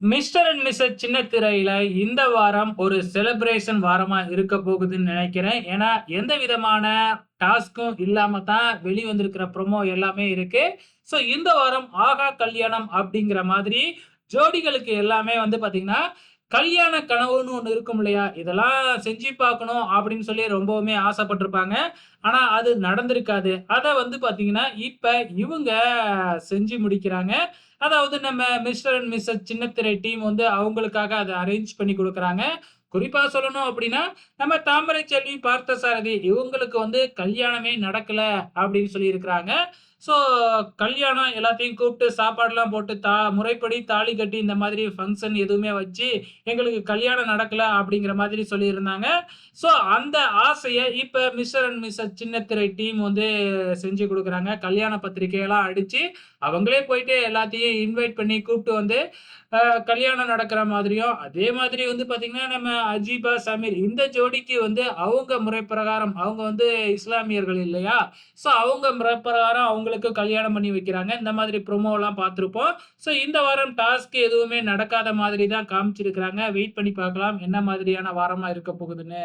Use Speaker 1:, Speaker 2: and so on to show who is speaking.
Speaker 1: Mister and Mrs சின்ன திரையில இந்த வாரம் ஒரு செலிப்ரேஷன் வாரமா இருக்க போகுதுன்னு நினைக்கிறேன். ஏன்னா, எந்த விதமான டாஸ்க்கும் இல்லாம தான் வெளிவந்திருக்கிற ப்ரோமோ எல்லாமே இருக்கு. ஸோ இந்த வாரம் ஆகா கல்யாணம் அப்படிங்கிற மாதிரி ஜோடிகளுக்கு எல்லாமே வந்து பார்த்தீங்கன்னா, கல்யாண கனவுன்னு ஒண்ணு இருக்கும் இல்லையா? இதெல்லாம் செஞ்சு பார்க்கணும் அப்படின்னு சொல்லி ரொம்பவுமே ஆசைப்பட்டுருப்பாங்க. ஆனா அது நடந்திருக்காது. அத வந்து பார்த்தீங்கன்னா, இப்ப இவுங்க செஞ்சு முடிக்கிறாங்க. அதாவது நம்ம மிஸ்டர் அண்ட் மிஸ்ஸஸ் சின்னத்திரை டீம் வந்து அவங்களுக்காக அத அரேஞ்ச் பண்ணி குடுக்குறாங்க. குறிப்பா சொல்லணும் அப்டின்னா, நம்ம தாமரை செல்வி, பார்த்தசாரதி இவங்களுக்கு வந்து கல்யாணமே நடக்கல அப்டின்னு சொல்லியிருக்கிறாங்க. ஸோ கல்யாணம் எல்லாத்தையும் கூப்ட்டு சாப்பாடுலாம் போட்டு முறைப்படி தாலி கட்டி இந்த மாதிரி ஃபங்ஷன் எதுவுமே வச்சு, எங்களுக்கு கல்யாணம் நடக்கல அப்டிங்கிற மாதிரி சொல்லியிருந்தாங்க. ஸோ அந்த ஆசைய இப்ப மிஸ்டர் அண்ட் மிஸ்ஸஸ் சின்னத்திரை டீம் வந்து செஞ்சு குடுக்குறாங்க. கல்யாண பத்திரிக்கையெல்லாம் அடிச்சு, அவங்களே போயிட்டு எல்லாத்தையும் இன்வைட் பண்ணி கூப்ட்டு வந்து, அ கல்யாணம் நடக்கிற மாதிரியும், அதே மாதிரி வந்து பாத்தீங்கன்னா, நம்ம அஜீபா, சமீர் இந்த ஜோடிக்கு வந்து அவங்க முறை பிரகாரம் அவங்க வந்து இஸ்லாமியர்கள் இல்லையா? ஸோ அவங்க முறை பிரகாரம் அவங்களுக்கு கல்யாணம் பண்ணி வைக்கிறாங்க. இந்த மாதிரி ப்ரோமோலாம் பார்த்திருப்போம். ஸோ இந்த வாரம் டாஸ்க் எதுவுமே நடக்காத மாதிரி தான் காமிச்சிருக்கிறாங்க. வெயிட் பண்ணி பார்க்கலாம். என்ன மாதிரியான வாரமா இருக்க போகுதுன்னு.